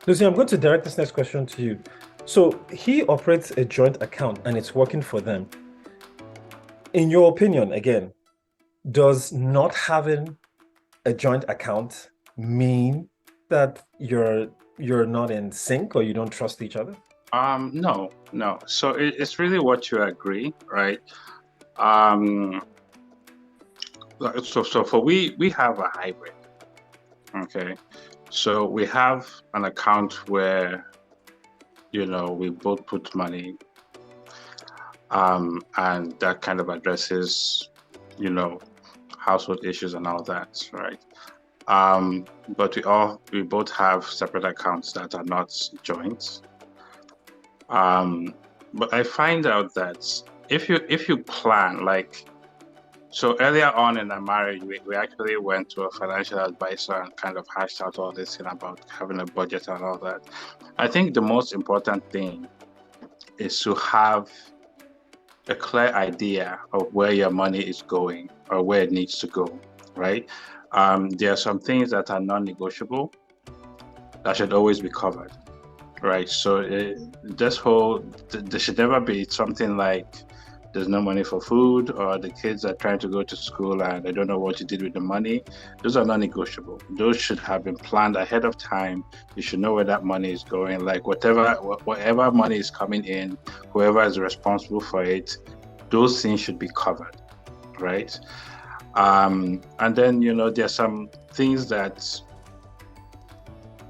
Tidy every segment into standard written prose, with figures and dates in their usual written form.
Lucy, I'm going to direct this next question to you. So he operates a joint account and it's working for them. In your opinion, again, does not having a joint account mean that you're not in sync or you don't trust each other? No, no. So it's really what you agree, right? Um, so for we have a hybrid, okay? So we have an account where, we both put money, and that kind of addresses, you know, household issues and all that, right? But we both have separate accounts that are not joint. Um, but I find out that if you plan, like, so earlier on in our marriage, we actually went to a financial advisor and kind of hashed out all this thing about having a budget and all that. I think the most important thing is to have a clear idea of where your money is going or where it needs to go, right? There are some things that are non-negotiable that should always be covered, right? So there should never be something like there's no money for food, or the kids are trying to go to school and they don't know what you did with the money. Those are non-negotiable. Those should have been planned ahead of time. You should know where that money is going. Like whatever money is coming in, whoever is responsible for it, those things should be covered, right? And then there's some things that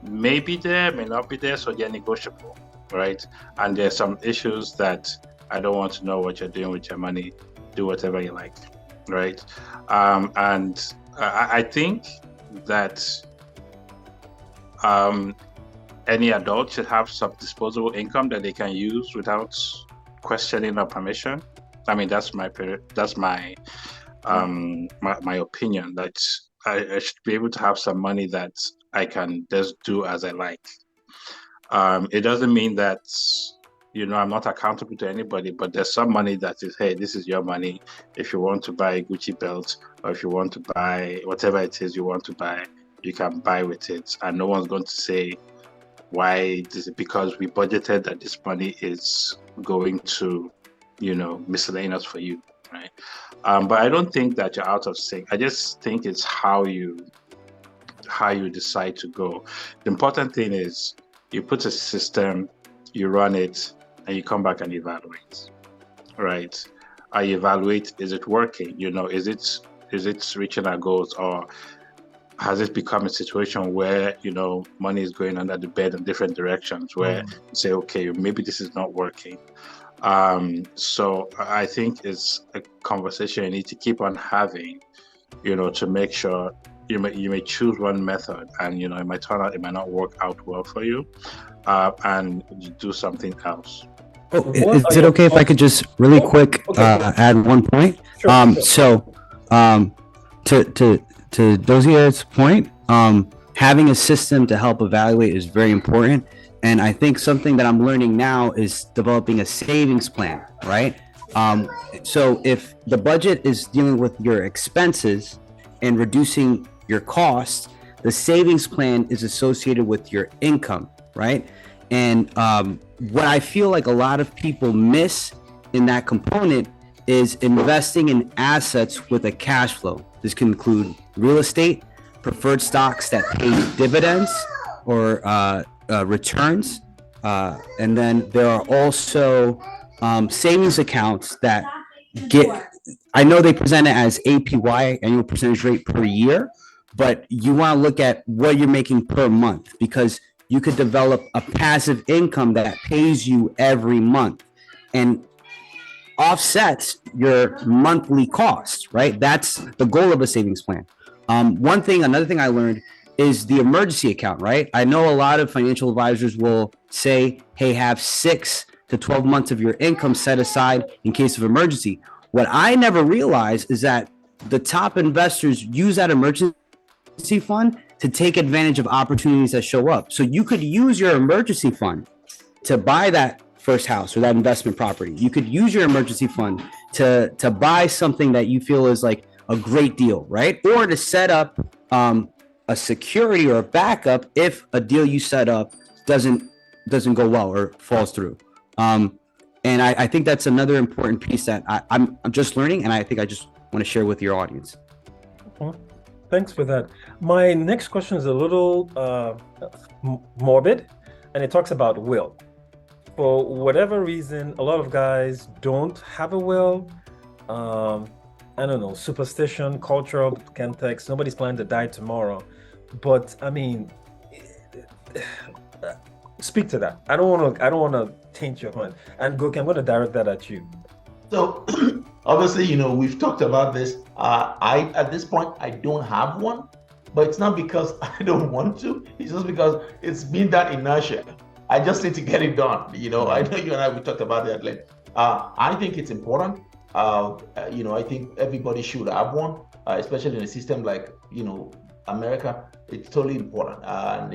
may be there, may not be there, so they're negotiable, right? And there's some issues that I don't want to know what you're doing with your money. Do whatever you like, right? And I think that um, any adult should have some disposable income that they can use without questioning or permission. I mean, that's my opinion. That I should be able to have some money that I can just do as I like. It doesn't mean that I'm not accountable to anybody, but there's some money that is, hey, this is your money. If you want to buy a Gucci belt, or if you want to buy whatever it is you want to buy, you can buy with it, and no one's going to say why this is because we budgeted that this money is going to, miscellaneous for you, right? But I don't think that you're out of sync. I just think it's how you decide to go. The important thing is you put a system, you run it, and you come back and evaluate, right? I evaluate, is it working? Is it reaching our goals, or has it become a situation where, money is going under the bed in different directions where you say, okay, maybe this is not working. So I think it's a conversation you need to keep on having, to make sure you may choose one method, and it might turn out it might not work out well for you, and you do something else. Oh, What are is it your okay if I thoughts? could just really Oh, quick okay, okay. add one point? Sure, sure. So to Dozier's point, having a system to help evaluate is very important. And I think something that I'm learning now is developing a savings plan, right? So if the budget is dealing with your expenses and reducing your costs, the savings plan is associated with your income, right? And what I feel like a lot of people miss in that component is investing in assets with a cash flow. This can include real estate, preferred stocks that pay dividends or returns. And then there are also savings accounts that get, I know they present it as APY, annual percentage rate per year, but you want to look at what you're making per month, because you could develop a passive income that pays you every month and offsets your monthly costs, right? That's the goal of a savings plan. Another thing I learned is the emergency account, right? I know a lot of financial advisors will say, hey, have 6 to 12 months of your income set aside in case of emergency. What I never realized is that the top investors use that emergency fund to take advantage of opportunities that show up. So you could use your emergency fund to buy that first house or that investment property. You could use your emergency fund to buy something that you feel is like a great deal, right? Or to set up a security or a backup if a deal you set up doesn't go well or falls through. And I think that's another important piece that I'm just learning, and I think I just want to share with your audience. Thanks for that. My next question is a little morbid, and it talks about will. For whatever reason, a lot of guys don't have a will. I don't know, superstition, cultural context. Nobody's planning to die tomorrow. But I mean, speak to that. I don't want to taint your mind. And Goki, I'm going to direct that at you. So obviously, we've talked about this. At this point, I don't have one, but it's not because I don't want to. It's just because it's been that inertia. I just need to get it done. I know you and I, we talked about that later. I think it's important. I think everybody should have one, especially in a system like, America. It's totally important. And,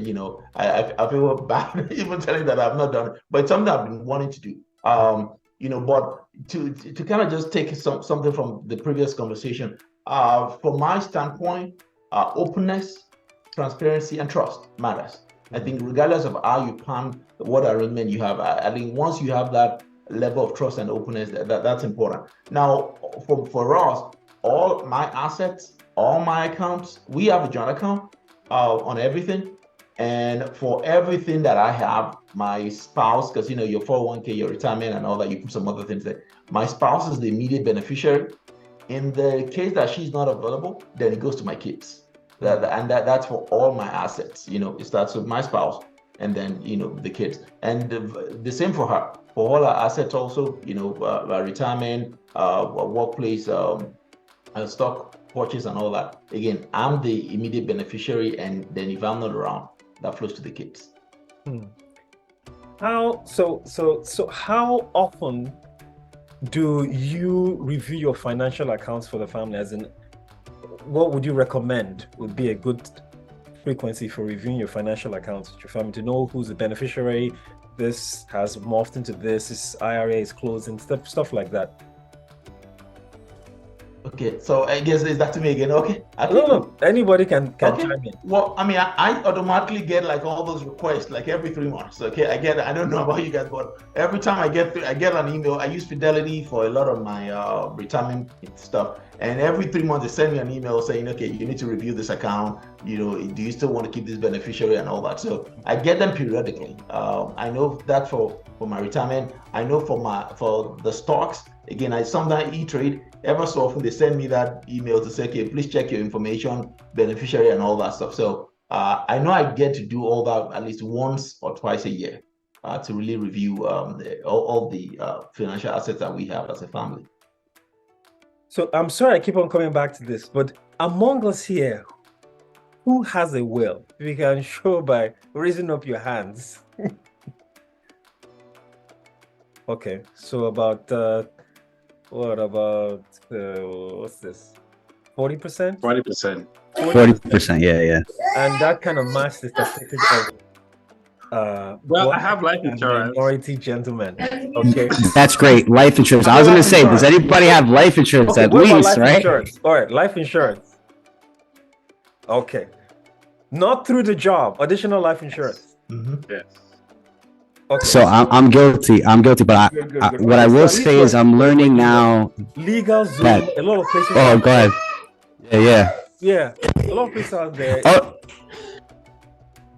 I feel bad even telling that I've not done it, but it's something I've been wanting to do. But to kind of just take something from the previous conversation, from my standpoint, openness, transparency, and trust matters. I think regardless of how you plan, what arrangement you have, I think once you have that level of trust and openness, that's important. Now, for us, all my assets, all my accounts, we have a joint account on everything. And for everything that I have, my spouse, because your 401k, your retirement and all that, you put some other things there. My spouse is the immediate beneficiary. In the case that she's not available, then it goes to my kids. That's for all my assets. It starts with my spouse and then, the kids. And the same for her. For all our assets also, retirement, workplace, stock purchase and all that. Again, I'm the immediate beneficiary, and then if I'm not around, that flows to the kids. How often do you review your financial accounts for the family? As in, what would you recommend would be a good frequency for reviewing your financial accounts with your family to know who's the beneficiary? This has morphed into this IRA is closing, stuff like that. Okay, so I guess is that to me again? Okay. No, anybody can okay. chime in. Well, I automatically get like all those requests like every 3 months. Okay, I don't know about you guys, but every time I get an email. I use Fidelity for a lot of my retirement stuff, and every 3 months they send me an email saying, okay, you need to review this account. Do you still want to keep this beneficiary and all that? So I get them periodically. I know that for my retirement. I know for the stocks. Again, I sometimes e-trade. Ever so often they send me that email to say, okay, please check your information, beneficiary and all that stuff. So I know I get to do all that at least once or twice a year to really review all the financial assets that we have as a family. So I'm sorry I keep on coming back to this, but among us here, who has a will? If you can show by raising up your hands. Okay, so about what about what's this? 40%? 40%. 40%, yeah. And that kind of matched the statistics of well, I have life insurance. Minority gentlemen. Okay. That's great. Life insurance. I was going to say, does anybody have life insurance at least, right? Insurance? All right, life insurance. Okay. Not through the job, additional life insurance. Mm-hmm. Yes. Okay. So I'm guilty, but good. What I will say is I'm learning now. Legal Zoom, a lot of places. Oh, go ahead. Yeah. A lot of places out there. Oh.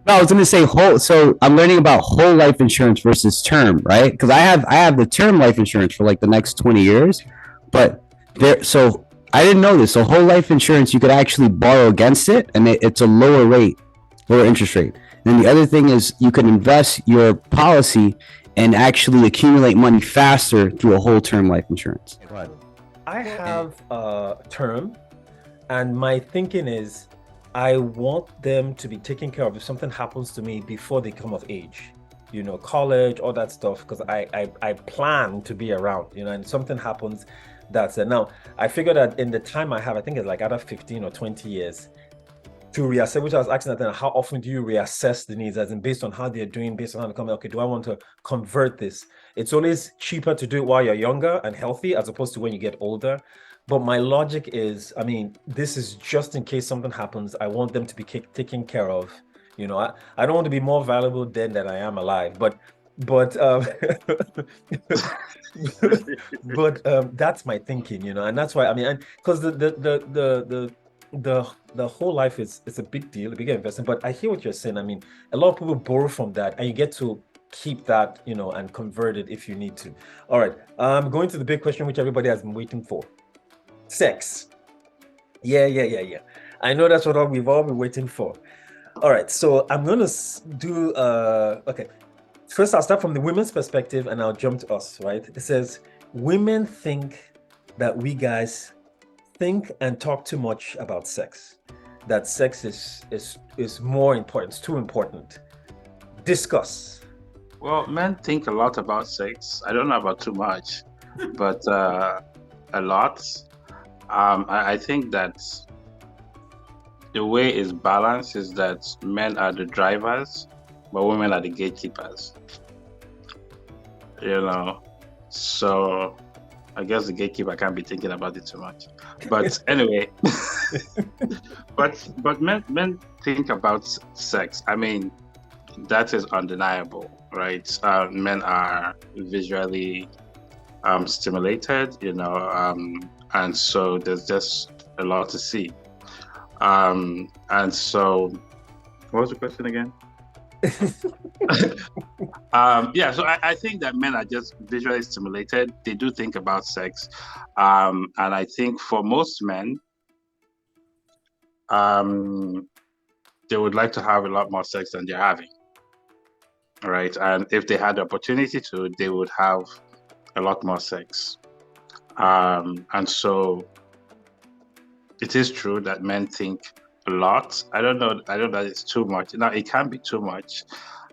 No, I was going to say whole. So I'm learning about whole life insurance versus term, right? Because I have the term life insurance for like the next 20 years, but so I didn't know this. So whole life insurance, you could actually borrow against it, and it's a lower interest rate. And the other thing is you can invest your policy and actually accumulate money faster through a whole term life insurance. I have a term, and my thinking is I want them to be taken care of if something happens to me before they come of age, college, all that stuff, because I plan to be around, and something happens, that's it. Now, I figure that in the time I have, I think it's like either 15 or 20 years, to reassess, which I was asking at then, how often do you reassess the needs, as in based on how they're doing, based on how they come, okay, do I want to convert this? It's always cheaper to do it while you're younger and healthy as opposed to when you get older. But my logic is, this is just in case something happens. I want them to be taken care of, You know, I don't want to be more valuable dead than I am alive, but but that's my thinking, you know, and that's why I mean, and because the whole life is a big deal, a big investment. But I hear what you're saying. I mean, a lot of people borrow from that, and you get to keep that, you know, and convert it if you need to. All right, going to the big question, which everybody has been waiting for: sex. Yeah. I know that's what we've all been waiting for. All right, so I'm gonna do okay. First, I'll start from the women's perspective and I'll jump to us, right? It says women think that we guys think and talk too much about sex. That sex is more important, it's too important. Discuss. Well, men think a lot about sex. I don't know about too much, but a lot. I think that the way it's balanced is that men are the drivers, but women are the gatekeepers. You know, so I guess the gatekeeper can't be thinking about it too much. But anyway, but men think about sex. I mean, that is undeniable, right? Men are visually stimulated, you know, and so there's just a lot to see. And so, what was the question again? Yeah, so I think that men are just visually stimulated. They do think about sex. And I think for most men, they would like to have a lot more sex than they're having. Right. And if they had the opportunity to, they would have a lot more sex. And so it is true that men think a lot. I don't know that it's too much. Now, it can be too much.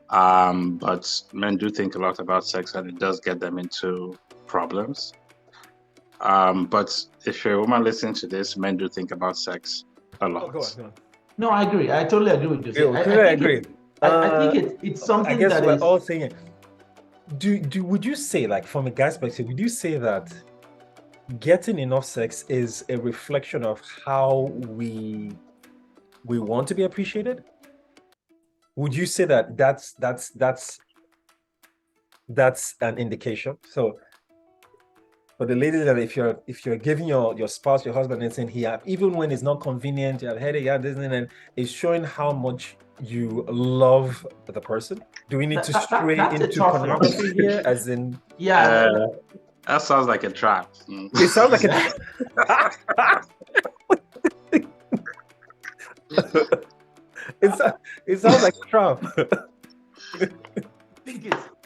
But men do think a lot about sex, and it does get them into problems. But if you're a woman listening to this, men do think about sex a lot. Go on. No, I agree. I totally agree with you. I agree. I think it's something I guess that we're is all saying it. Would you say, like, from a guy's perspective, would you say that getting enough sex is a reflection of how we want to be appreciated? Would you say that that's an indication? So for the ladies, that if you're giving your spouse, your husband, and saying even when it's not convenient, you have headache, and it's showing how much you love the person. Do we need to stray into pornography here, as in? Yeah. That sounds like a trap. It sounds like a it sounds like a trap.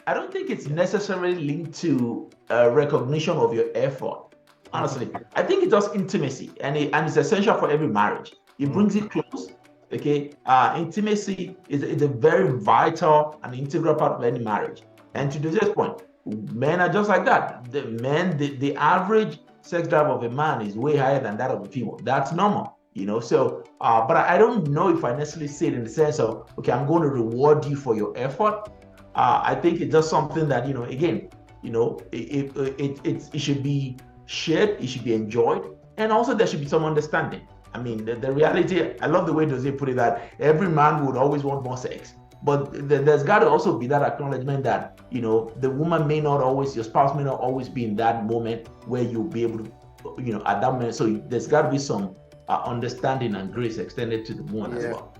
I don't think it's necessarily linked to recognition of your effort. Honestly, I think it's just intimacy, and it's essential for every marriage. It brings it close. Okay, intimacy is a very vital and integral part of any marriage. And to this point, men are just like that. The average sex drive of a man is way higher than that of a female. That's normal, you know. So, but I don't know if I necessarily say it in the sense of, okay, I'm going to reward you for your effort. I think it's just something that, you know, again, you know, it should be shared, it should be enjoyed, and also there should be some understanding. I mean, the reality, I love the way Jose put it, that every man would always want more sex. But there's got to also be that acknowledgement that, you know, the woman may not always, your spouse may not always be in that moment where you'll be able to, you know, at that moment. So there's got to be some understanding and grace extended to the woman as well.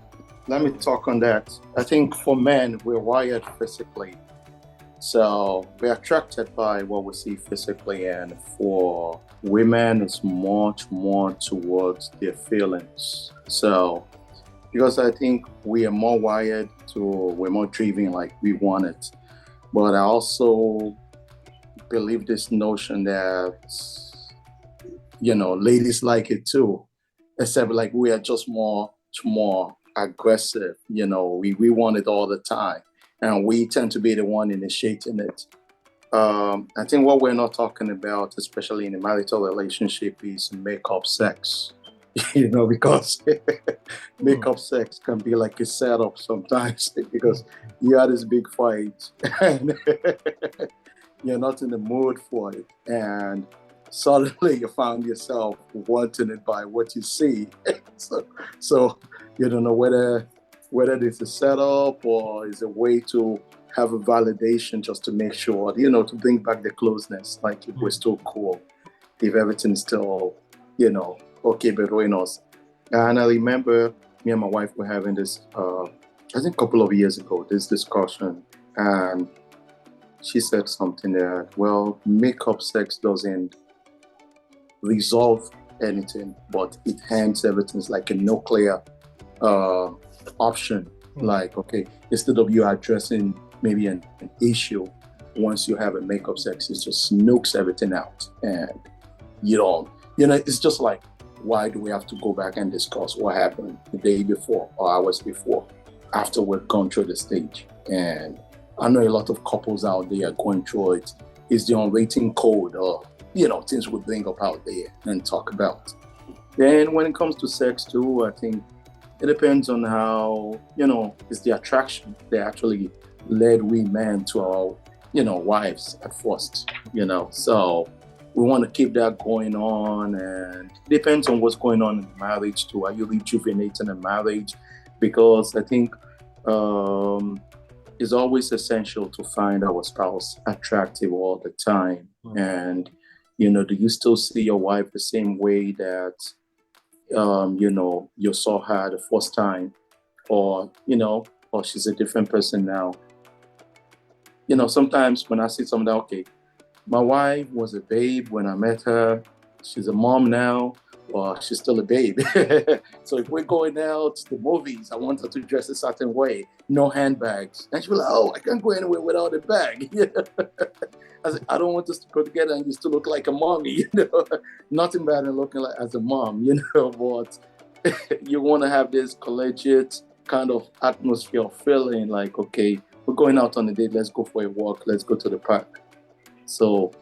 Let me talk on that. I think for men, we're wired physically. So we're attracted by what we see physically, and for women, it's much more towards their feelings. So, because I think we are more wired we're more driven, like we want it. But I also believe this notion that, you know, ladies like it too, except like we are just more aggressive. You know, we want it all the time. And we tend to be the one initiating it. I think what we're not talking about, especially in a marital relationship, is make-up sex. You know, because make-up sex can be like a setup sometimes, because you had this big fight and you're not in the mood for it. And suddenly you found yourself wanting it by what you see. So you don't know whether whether this is set up or is a way to have a validation just to make sure, to bring back the closeness, like if we're still cool, if everything's still, okay between us. And I remember me and my wife were having this, I think a couple of years ago, this discussion, and she said something that, well, makeup sex doesn't resolve anything, but it hands everything. It's like a nuclear option. Like, okay, instead of you addressing maybe an issue, once you have a makeup sex, it just nukes everything out. And it's just like, why do we have to go back and discuss what happened the day before or hours before after we've gone through the stage? And I know a lot of couples out there going through it. Is the unwritten code or, things we bring up out there and talk about. Then when it comes to sex too, I think it depends on how, it's the attraction that actually led we men to our, wives at first, So we want to keep that going on, and it depends on what's going on in marriage too. Are you rejuvenating a marriage? Because I think it's always essential to find our spouse attractive all the time. And, do you still see your wife the same way that, you saw her the first time, or she's a different person now? Sometimes when I see something, okay, my wife was a babe when I met her. She's a mom now, or she's still a babe. So if we're going out to the movies, I want her to dress a certain way, no handbags. And she'll be like, oh, I can't go anywhere without a bag. I said, I don't want us to go together and you still look like a mommy, Nothing bad in looking like as a mom, but you want to have this collegiate kind of atmosphere of feeling like, okay, we're going out on a date, let's go for a walk, let's go to the park. So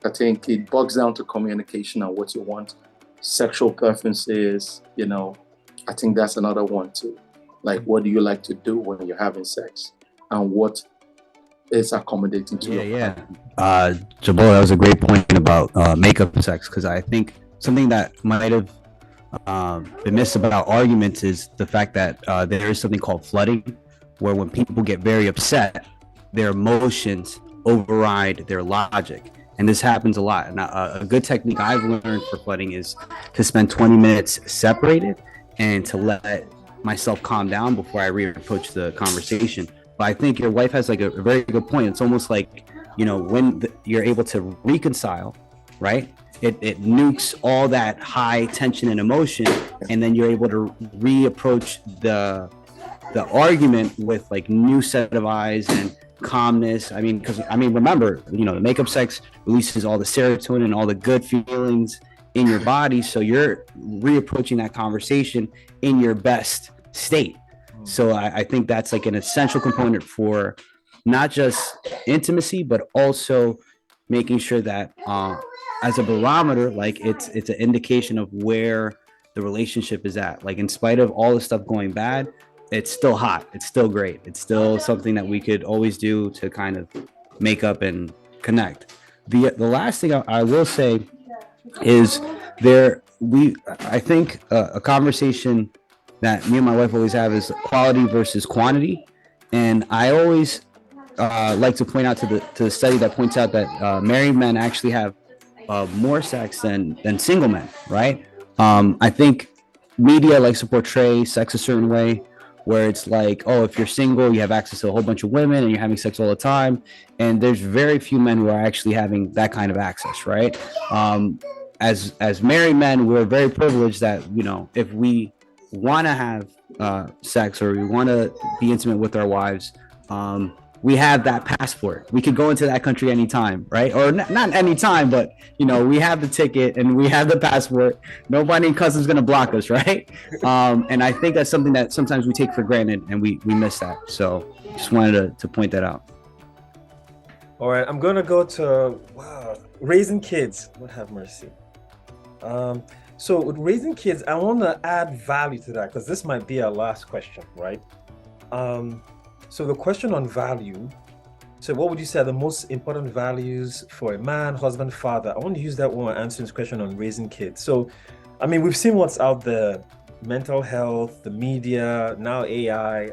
I think it bogs down to communication and what you want. Sexual preferences, I think that's another one too. Like, what do you like to do when you're having sex, and what is accommodating to you? Yeah. Jabal, that was a great point about makeup sex, because I think something that might have been missed about arguments is the fact that there is something called flooding, where when people get very upset, their emotions override their logic. And this happens a lot. And a good technique I've learned for flooding is to spend 20 minutes separated and to let myself calm down before I reapproach the conversation. But I think your wife has like a very good point. It's almost like, when you're able to reconcile, right? It nukes all that high tension and emotion, and then you're able to reapproach the argument with like new set of eyes and calmness. Remember, the makeup sex releases all the serotonin and all the good feelings in your body, so you're reapproaching that conversation in your best state. So I think that's like an essential component for not just intimacy, but also making sure that as a barometer, like it's an indication of where the relationship is at. Like, in spite of all the stuff going bad, it's still hot. It's still great. It's still something that we could always do to kind of make up and connect. The last thing I will say is I think a conversation that me and my wife always have is quality versus quantity. And I always like to point out to the study that points out that married men actually have more sex than single men, right? I think media likes to portray sex a certain way, where it's like, oh, if you're single, you have access to a whole bunch of women and you're having sex all the time. And there's very few men who are actually having that kind of access, right? As married men, we're very privileged that, if we want to have sex or we want to be intimate with our wives, we have that passport. We could go into that country anytime, right? Or not anytime, but we have the ticket and we have the passport. Nobody in customs is going to block us, right? And I think that's something that sometimes we take for granted, and we miss that. So just wanted to point that out. All right, I'm going to go to raising kids. Lord have mercy. So with raising kids, I want to add value to that, because this might be our last question, right? So the question on value, so what would you say are the most important values for a man, husband, father? I want to use that one answering this question on raising kids. So, we've seen what's out there mental health, the media, now AI.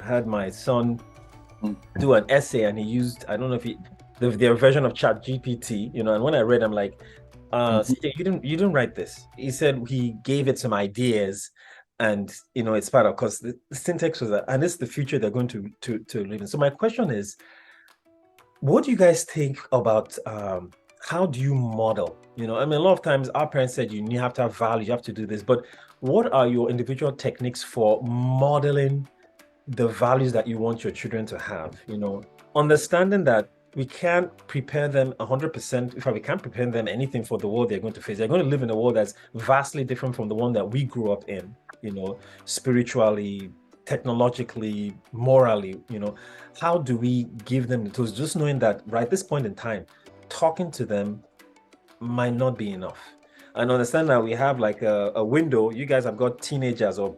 Had my son do an essay, and he used, I don't know if their version of Chat GPT, and when I read, I'm like, CJ, you didn't write this. He said he gave it some ideas, and it's part of, because the syntax was that, and this is the future they're going to live in. So my question is, what do you guys think about how do you model? I mean, a lot of times our parents said you have to have value, you have to do this, but what are your individual techniques for modeling the values that you want your children to have? Understanding that we can't prepare them 100%. In fact, we can't prepare them anything for the world they're going to face. They're going to live in a world that's vastly different from the one that we grew up in, spiritually, technologically, morally. How do we give them the tools? Just knowing that right at this point in time, talking to them might not be enough. And understand that we have like a window. You guys have got teenagers in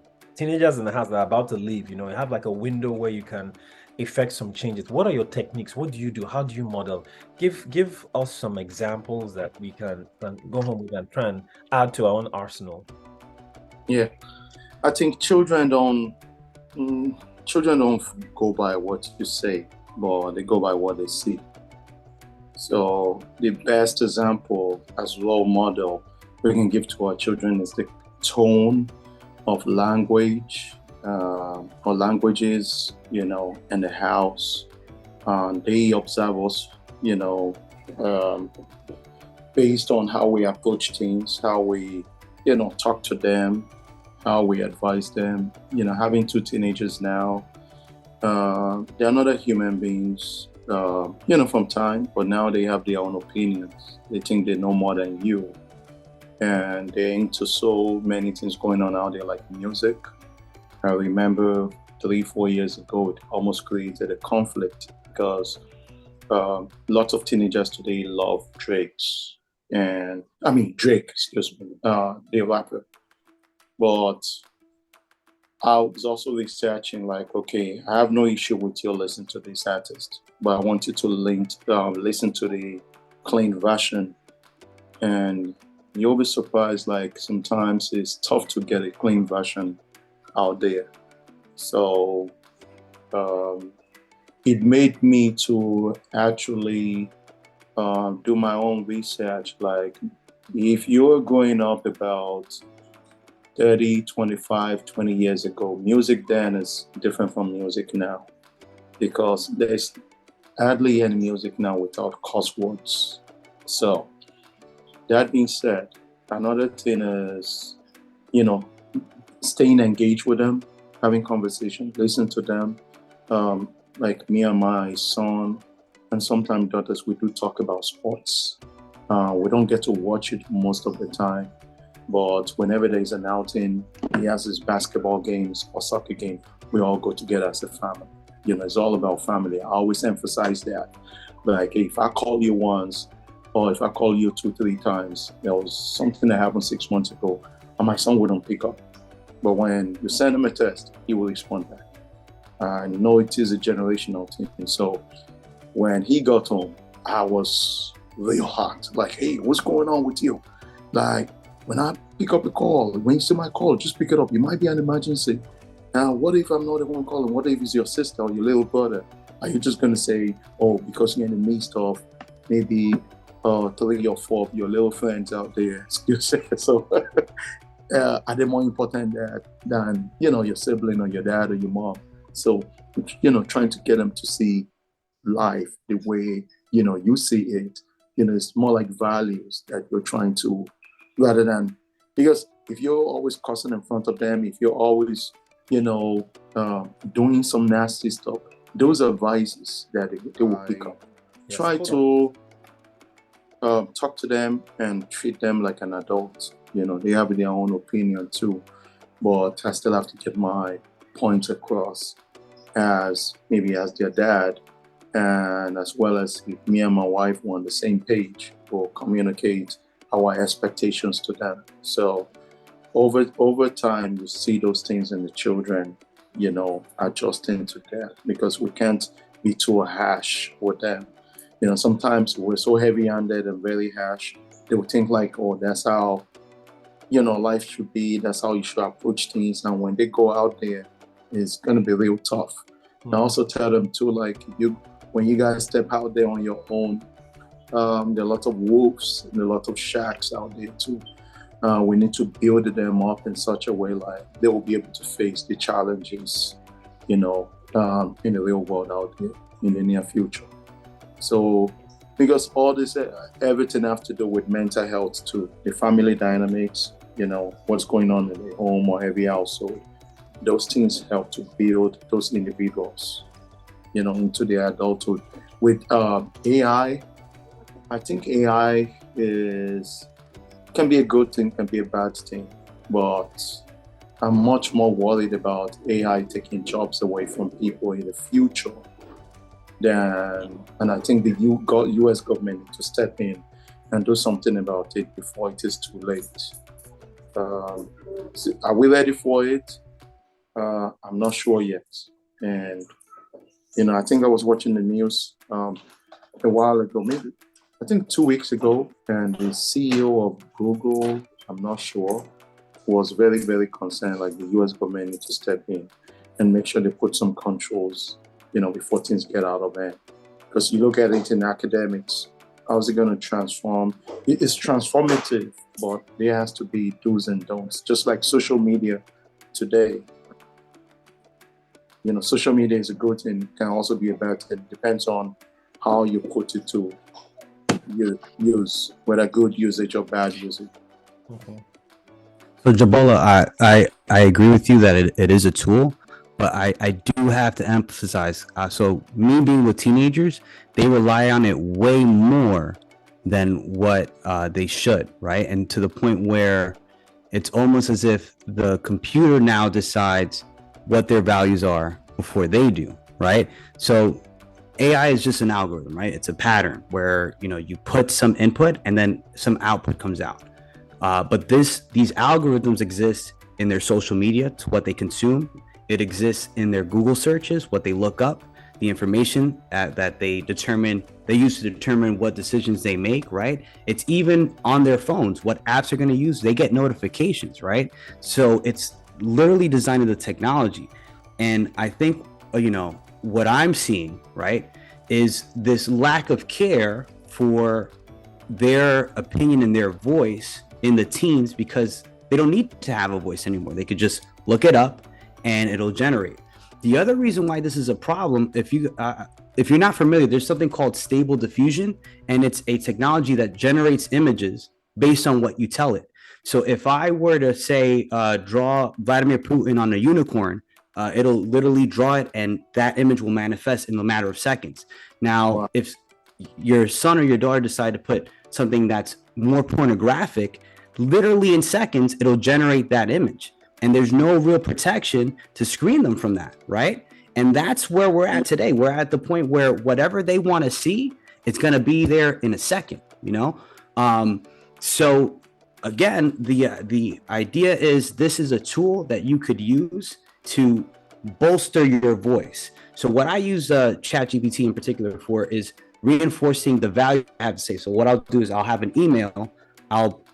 the house that are about to leave. You have like a window where you can effect some changes. What are your techniques? What do you do? How do you model? Give us some examples that we can go home with and try and add to our own arsenal. Yeah, I think children don't go by what you say, but they go by what they see. So the best example as role model we can give to our children is the tone of language or languages, in the house. They observe us, based on how we approach things, how we, talk to them, how we advise them. Having two teenagers now, they're not human beings, from time, but now they have their own opinions. They think they know more than you. And they're into so many things going on out there, like music. I remember 3-4 years ago, it almost created a conflict because lots of teenagers today love Drake, excuse me, the rapper. But I was also researching, like, okay, I have no issue with you listening to this artist, but I want you to listen to the clean version. And you'll be surprised, like, sometimes it's tough to get a clean version out there. So it made me to actually do my own research. Like, if you're growing up about 30, 25, 20 years ago, music then is different from music now, because there's hardly any music now without cuss words. So that being said, another thing is, staying engaged with them, having conversation, listen to them. Like me and my son, and sometimes daughters, we do talk about sports. We don't get to watch it most of the time, but whenever there's an outing, he has his basketball games or soccer game, we all go together as a family. It's all about family. I always emphasize that. Like, if I call you once, or if I call you 2-3 times, there was something that happened 6 months ago, and my son wouldn't pick up. But when you send him a text, he will respond back. I know it is a generational thing. And so when he got home, I was real hot. Like, hey, what's going on with you? Like, when I pick up a call, when you see my call, just pick it up. It might be an emergency. Now, what if I'm not the one calling? What if it's your sister or your little brother? Are you just going to say, oh, because you're in the midst of maybe 3 or 4 of your little friends out there? So are they more important than your sibling or your dad or your mom? So, trying to get them to see life the way, you see it, it's more like values that you're trying to, rather than, because if you're always cussing in front of them, if you're always, doing some nasty stuff, those are vices that they will pick up. Yes, try to talk to them and treat them like an adult. They have their own opinion too, but I still have to get my point across as their dad, and as well as if me and my wife were on the same page, we'll communicate our expectations to them. So over time, you see those things in the children, adjusting to that, because we can't be too harsh with them. Sometimes we're so heavy-handed and very harsh, they will think like, oh, that's how life should be. That's how you should approach things. And when they go out there, it's gonna be real tough. And I also tell them too, like when you guys step out there on your own, there are a lot of wolves and a lot of sharks out there too. We need to build them up in such a way like they will be able to face the challenges, in the real world out there in the near future. So, because all this, everything have to do with mental health too, the family dynamics, what's going on in the home or every household. Those things help to build those individuals, into their adulthood. With AI, I think AI can be a good thing, can be a bad thing, but I'm much more worried about AI taking jobs away from people in the future and I think the U.S. government needs to step in and do something about it before it is too late. So are we ready for it? I'm not sure yet. And, I think I was watching the news a while ago, maybe, I think 2 weeks ago, and the CEO of Google, I'm not sure, was very, very concerned, like the US government needs to step in and make sure they put some controls, before things get out of hand. Because you look at it in academics, how's it going to transform? It's transformative, but there has to be do's and don'ts. Just like social media today, social media is a good thing, can also be a bad thing. It depends on how you put it to use, whether good usage or bad usage. Okay. So Jabola, I agree with you that it is a tool, but I do have to emphasize. So me being with teenagers, they rely on it way more than what they should, right? And to the point where it's almost as if the computer now decides what their values are before they do, right? So AI is just an algorithm, right? It's a pattern where you put some input and then some output comes out. But these algorithms exist in their social media, to what they consume. It exists in their Google searches, what they look up, the information that they use to determine what decisions they make, right? It's even on their phones, what apps are going to use. They get notifications, right? So it's literally designed in the technology. And I think, what I'm seeing, right, is this lack of care for their opinion and their voice in the teens, because they don't need to have a voice anymore. They could just look it up and it'll generate. The other reason why this is a problem, if you're not familiar, there's something called stable diffusion, and it's a technology that generates images based on what you tell it. So if I were to say, draw Vladimir Putin on a unicorn, it'll literally draw it, and that image will manifest in a matter of seconds. Now, if your son or your daughter decide to put something that's more pornographic, literally in seconds, it'll generate that image. And there's no real protection to screen them from that, right? And that's where we're at today. We're at the point where whatever they want to see, it's going to be there in a second, So again, the idea is this is a tool that you could use to bolster your voice. So what I use ChatGPT in particular for is reinforcing the value I have to say. So what I'll do is I'll have an email, I'll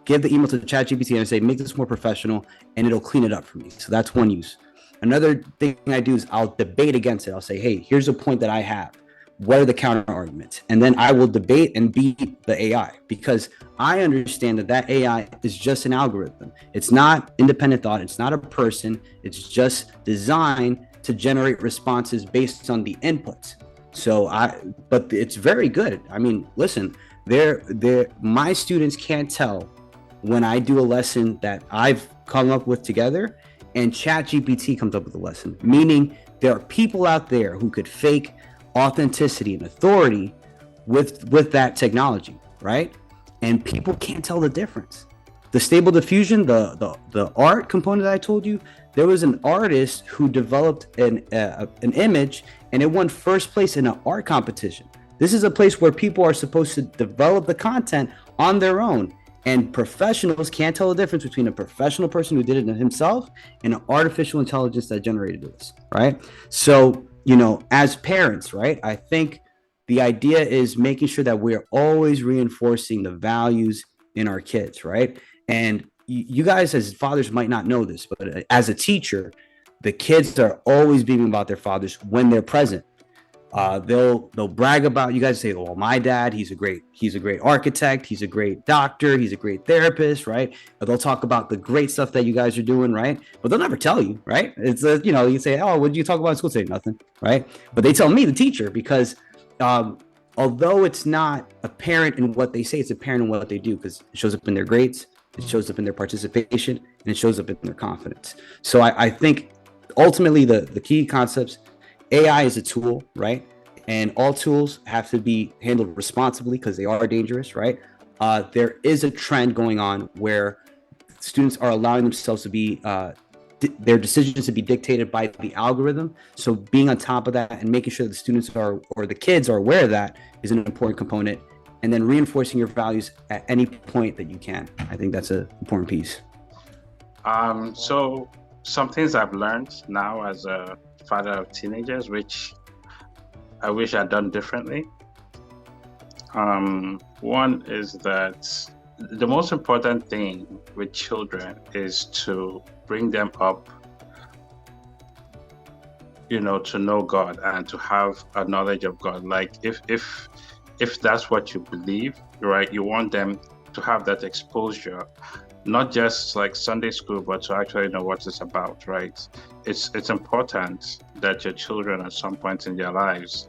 give the email to ChatGPT and I say, make this more professional, and it'll clean it up for me. So that's one use. Another thing I do is I'll debate against it. I'll say, hey, here's a point that I have. What are the counter arguments? And then I will debate and beat the AI, because I understand that AI is just an algorithm. It's not independent thought. It's not a person. It's just designed to generate responses based on the inputs. But it's very good. I mean, listen, my students can't tell when I do a lesson that I've come up with together and ChatGPT comes up with a lesson, meaning there are people out there who could fake authenticity and authority with that technology, right? And people can't tell the difference. The stable diffusion, the art component that I told you, there was an artist who developed an image and it won first place in an art competition. This is a place where people are supposed to develop the content on their own, and professionals can't tell the difference between a professional person who did it himself and an artificial intelligence that generated this, right? So, as parents, right, I think the idea is making sure that we're always reinforcing the values in our kids, right? And you guys as fathers might not know this, but as a teacher, the kids are always beaming about their fathers when they're present. They'll brag about you guys, say, "Oh, my dad, he's a great architect, he's a great doctor, he's a great therapist," right? Or they'll talk about the great stuff that you guys are doing, right? But they'll never tell you, right? It's you say, "Oh, what did you talk about in school?" Say nothing, right? But they tell me, the teacher, because although it's not apparent in what they say, it's apparent in what they do, because it shows up in their grades, it shows up in their participation, and it shows up in their confidence. So I think ultimately the key concepts. AI is a tool, right? And all tools have to be handled responsibly because they are dangerous, right? There is a trend going on where students are allowing themselves to be, their decisions to be dictated by the algorithm. So being on top of that and making sure that the students are, or the kids are aware of that is an important component. And then reinforcing your values at any point that you can. I think that's an important piece. So some things I've learned now as a father of teenagers, which I wish I'd done differently. One is that the most important thing with children is to bring them up, to know God and to have a knowledge of God. Like if that's what you believe, right, you want them to have that exposure, not just like Sunday school, but to actually know what it's about, right? It's important that your children at some point in their lives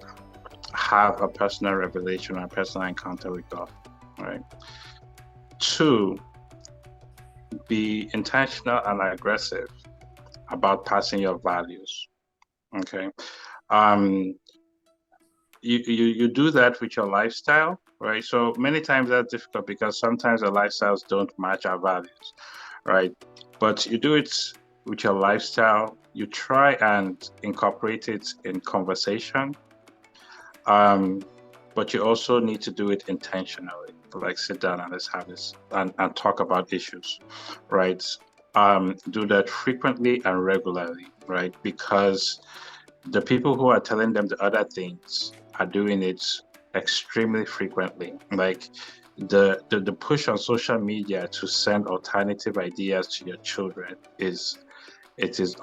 have a personal revelation or a personal encounter with God, right? 2, be intentional and aggressive about passing your values, okay? You do that with your lifestyle, right? So many times that's difficult because sometimes our lifestyles don't match our values, right? But you do it with your lifestyle. You try and incorporate it in conversation, but you also need to do it intentionally. Like sit down and let's have this and talk about issues, right? Do that frequently and regularly, right? Because the people who are telling them the other things are doing it extremely frequently. Like the push on social media to send alternative ideas to your children is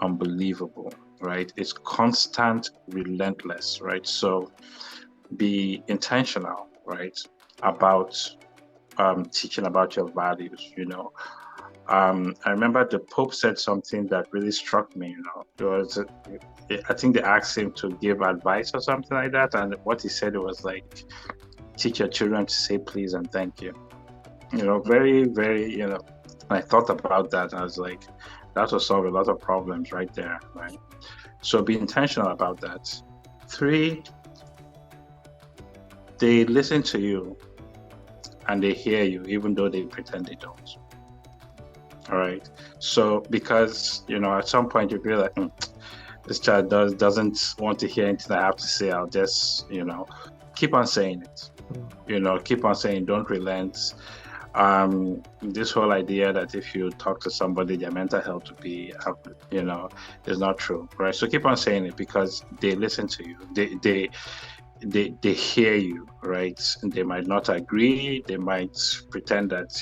unbelievable, right? It's constant, relentless, right? So be intentional, right, about teaching about your values. I remember the Pope said something that really struck me. I think they asked him to give advice or something like that, and what he said was like, teach your children to say please and thank you. Very, very, I thought about that. I was like, that will solve a lot of problems right there, right? So be intentional about that. 3, they listen to you and they hear you, even though they pretend they don't. All right. So because, at some point you feel like, this child doesn't want to hear anything I have to say, I'll just, keep on saying it. Keep on saying, don't relent. This whole idea that if you talk to somebody, their mental health will be, is not true, right? So keep on saying it because they listen to you. They hear you, right? And they might not agree. They might pretend that,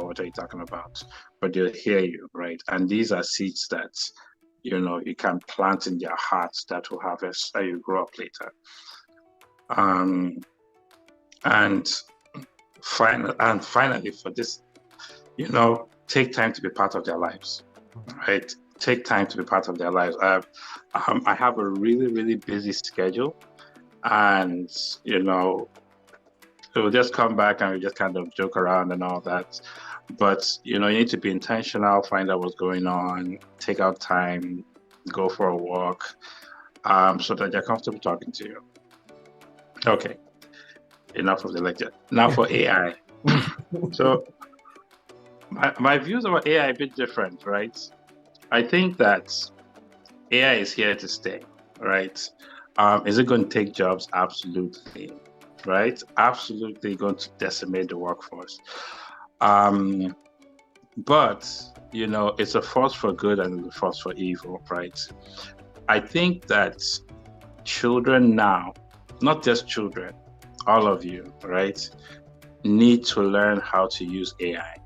what are you talking about? But they'll hear you, right? And these are seeds that, you can plant in their hearts that will harvest as you grow up later. And finally, for this, take time to be part of their lives, right? Take time to be part of their lives. I have a really, really busy schedule, and we'll just come back and we just kind of joke around and all that. But you need to be intentional, find out what's going on, take out time, go for a walk, so that they're comfortable talking to you. Okay, enough of the lecture. Now for AI. So my views about AI are a bit different, right? I think that AI is here to stay, right? Is it going to take jobs? Absolutely, right? Absolutely going to decimate the workforce. But it's a force for good and a force for evil, right? I think that children now, not just children, all of you, right, need to learn how to use AI,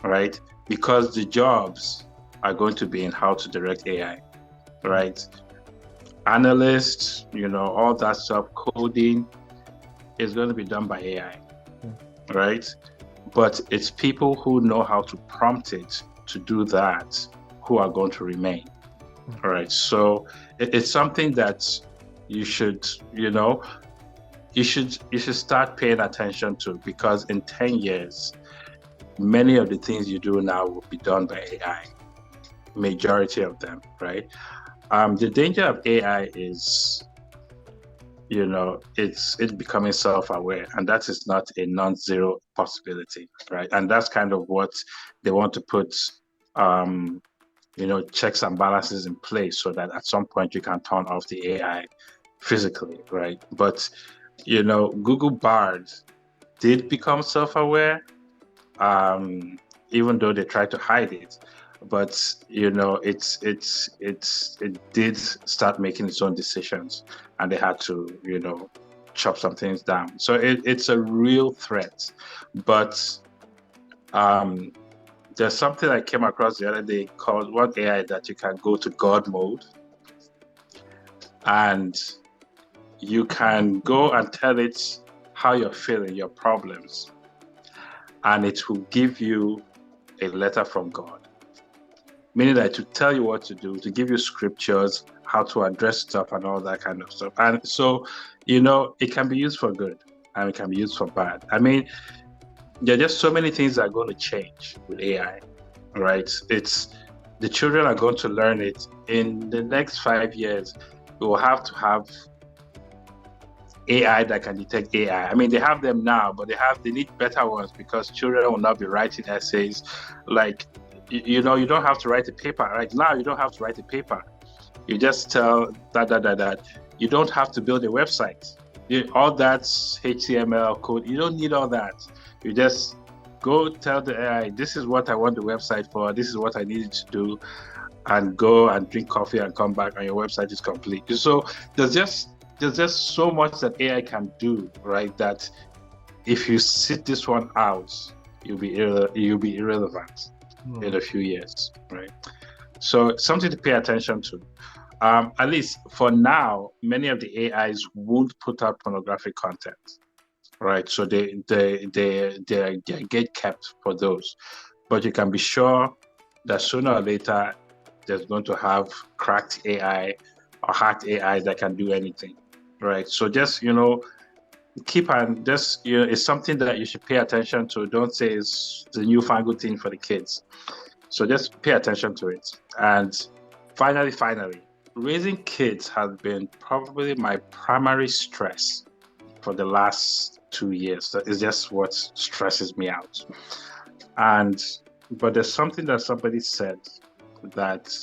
right? because the jobs are going to be in how to direct AI, right? Analysts, all that stuff, coding is going to be done by AI, right? But it's people who know how to prompt it to do that who are going to remain, right? So it's something that you should start paying attention to, because in 10 years, many of the things you do now will be done by AI, majority of them, right? The danger of AI is, it's becoming self-aware, and that is not a non-zero possibility, right? And that's kind of what they want to put, checks and balances in place, so that at some point you can turn off the AI physically, right? But Google Bard did become self-aware, even though they tried to hide it. But it did start making its own decisions, and they had to chop some things down. So it's a real threat. But there's something I came across the other day called one AI that you can go to God mode, and you can go and tell it how you're feeling, your problems, and it will give you a letter from God. Meaning that to tell you what to do, to give you scriptures, how to address stuff and all that kind of stuff. And so, it can be used for good and it can be used for bad. I mean, there are just so many things that are going to change with AI, right? The children are going to learn it. In the next 5 years, we will have to have AI that can detect AI. I mean, they have them now, but they need better ones, because children will not be writing essays like, you don't have to write a paper. Right now, you don't have to write a paper. You just tell that. You don't have to build a website. All that's HTML code. You don't need all that. You just go tell the AI, this is what I want the website for. This is what I need it to do, and go and drink coffee and come back, and your website is complete. So there's just so much that AI can do, right? That if you sit this one out, you'll be irrelevant in a few years, right? So something to pay attention to. At least for now, many of the AIs won't put out pornographic content, right? So they get kept for those. But you can be sure that sooner or later, there's going to have cracked AI or hacked AI that can do anything, right? So just, keep on just, it's something that you should pay attention to. Don't say it's the newfangled thing for the kids. So just pay attention to it. And finally, raising kids has been probably my primary stress for the last 2 years. That is just what stresses me out. But there's something that somebody said, that,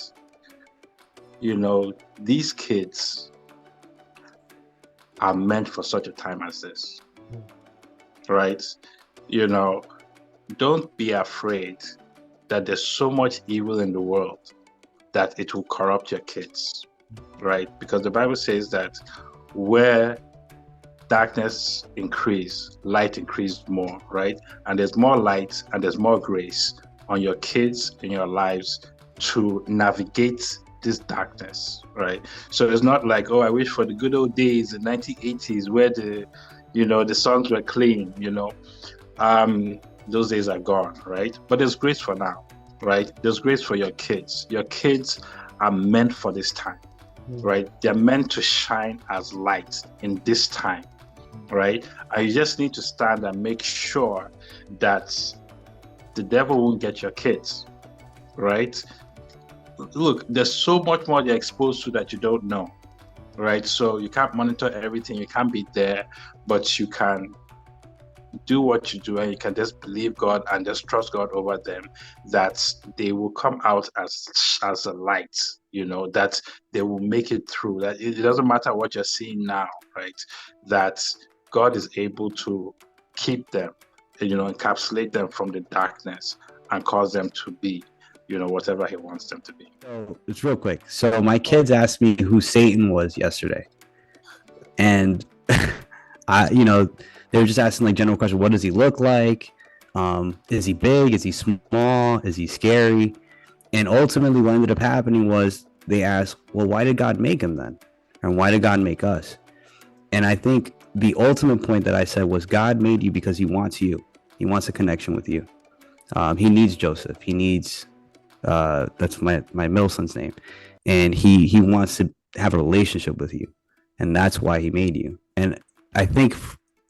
these kids are meant for such a time as this, right? Don't be afraid that there's so much evil in the world that it will corrupt your kids, right? Because the Bible says that where darkness increase, light increase more, right? And there's more light and there's more grace on your kids in your lives to navigate this darkness, right? So it's not like, oh, I wish for the good old days, the 1980s, where the songs were clean, those days are gone, right? But there's grace for now, right? There's grace for your kids. Your kids are meant for this time, right? They're meant to shine as light in this time, right? And you just need to stand and make sure that the devil won't get your kids, right? Look, there's so much more you're exposed to that you don't know, right? So you can't monitor everything, you can't be there, but you can do what you do, and you can just believe God and just trust God over them, that they will come out as a light, that they will make it through, that it doesn't matter what you're seeing now, right? That God is able to keep them, encapsulate them from the darkness and cause them to be, whatever he wants them to be. So it's real quick. So my kids asked me who Satan was yesterday. And they were just asking like general question, what does he look like? Is he big? Is he small? Is he scary? And ultimately, what ended up happening was they asked, well, why did God make him then? And why did God make us? And I think the ultimate point that I said was God made you because he wants you. He wants a connection with you. He needs Joseph. He needs, that's my middle son's name. And he wants to have a relationship with you. And that's why he made you. And I think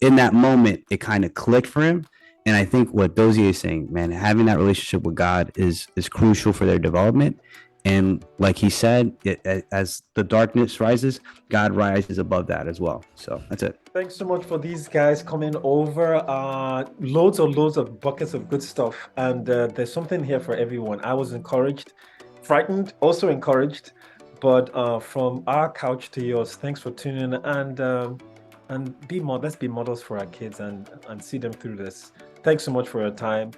in that moment, it kind of clicked for him. And I think what Dozier is saying, man, having that relationship with God is crucial for their development. And like he said, as the darkness rises, God rises above that as well. So that's it. Thanks so much for these guys coming over. Loads of buckets of good stuff. And there's something here for everyone. I was encouraged, frightened, also encouraged. But from our couch to yours, thanks for tuning in, and let's be models for our kids and see them through this. Thanks so much for your time.